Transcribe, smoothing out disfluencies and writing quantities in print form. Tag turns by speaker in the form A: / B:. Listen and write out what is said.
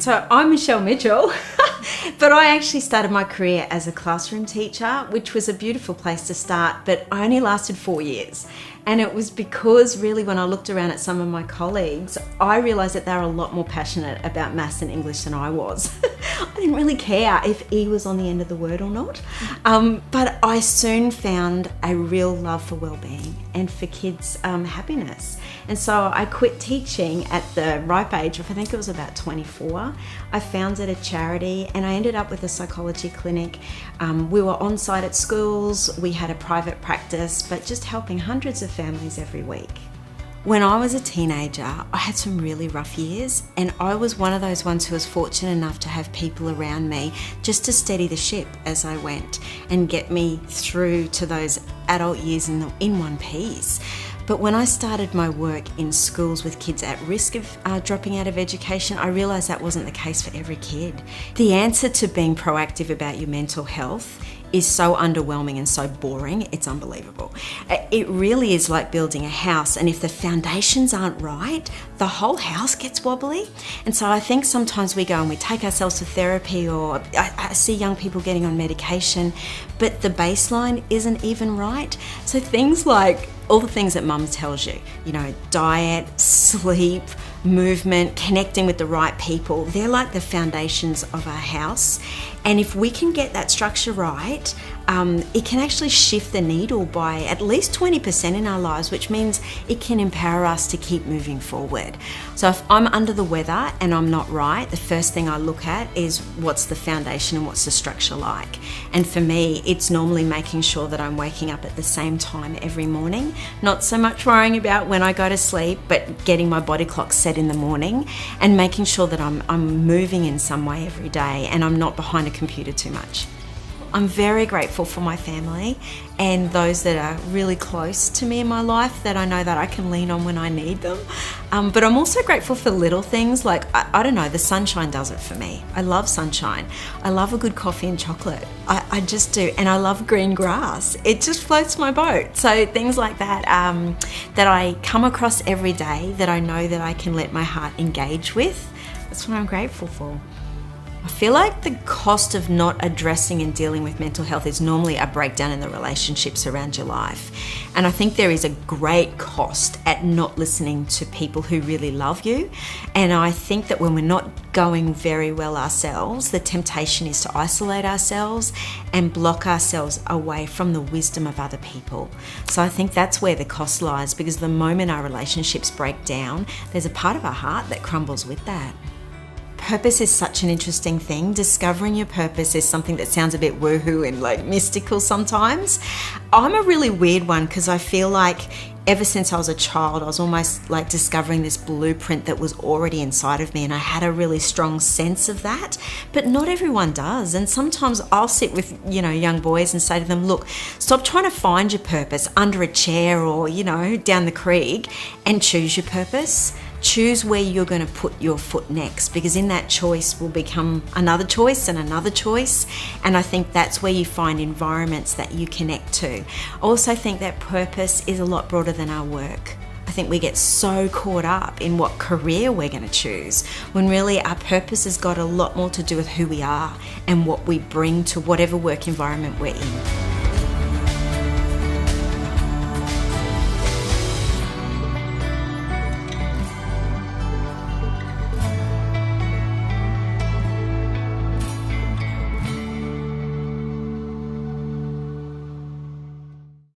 A: So I'm Michelle Mitchell, but I actually started my career as a classroom teacher, which was a beautiful place to start, but I only lasted 4 years. And it was because really when I looked around at some of my colleagues, I realised that they were a lot more passionate about maths and English than I was. I didn't really care if E was on the end of the word or not. But I soon found a real love for wellbeing and for kids' happiness. And so I quit teaching at the ripe age of, I think it was about 24. I founded a charity and I ended up with a psychology clinic. We were on site at schools, we had a private practice, but just helping hundreds of families every week. When I was a teenager, I had some really rough years, and I was one of those ones who was fortunate enough to have people around me just to steady the ship as I went and get me through to those adult years in one piece. But when I started my work in schools with kids at risk of dropping out of education, I realised that wasn't the case for every kid. The answer to being proactive about your mental health is so underwhelming and so boring, it's unbelievable. It really is like building a house, and if the foundations aren't right, the whole house gets wobbly. And so I think sometimes we go and we take ourselves to therapy, or I see young people getting on medication, but the baseline isn't even right. So things like all the things that mum tells you, diet, sleep, movement, connecting with the right people, they're like the foundations of our house. And if we can get that structure right, it can actually shift the needle by at least 20% in our lives, which means it can empower us to keep moving forward. So if I'm under the weather and I'm not right, the first thing I look at is what's the foundation and what's the structure like. And for me, it's normally making sure that I'm waking up at the same time every morning, not so much worrying about when I go to sleep, but getting my body clock set in the morning and making sure that I'm moving in some way every day and I'm not behind a computer too much. I'm very grateful for my family and those that are really close to me in my life that I know that I can lean on when I need them. But I'm also grateful for little things like, I don't know, the sunshine does it for me. I love sunshine. I love a good coffee and chocolate. I just do. And I love green grass. It just floats my boat. So things like that, that I come across every day that I know that I can let my heart engage with, that's what I'm grateful for. I feel like the cost of not addressing and dealing with mental health is normally a breakdown in the relationships around your life. And I think there is a great cost at not listening to people who really love you. And I think that when we're not going very well ourselves, the temptation is to isolate ourselves and block ourselves away from the wisdom of other people. So I think that's where the cost lies, because the moment our relationships break down, there's a part of our heart that crumbles with that. Purpose is such an interesting thing. Discovering your purpose is something that sounds a bit woohoo and like mystical sometimes. I'm a really weird one because I feel like ever since I was a child, I was almost like discovering this blueprint that was already inside of me, and I had a really strong sense of that, but not everyone does. And sometimes I'll sit with, young boys and say to them, look, stop trying to find your purpose under a chair or, down the creek, and choose your purpose. Choose where you're going to put your foot next, because in that choice will become another choice and another choice. And I think that's where you find environments that you connect to. I also think that purpose is a lot broader than our work. I think we get so caught up in what career we're going to choose, when really our purpose has got a lot more to do with who we are and what we bring to whatever work environment we're in.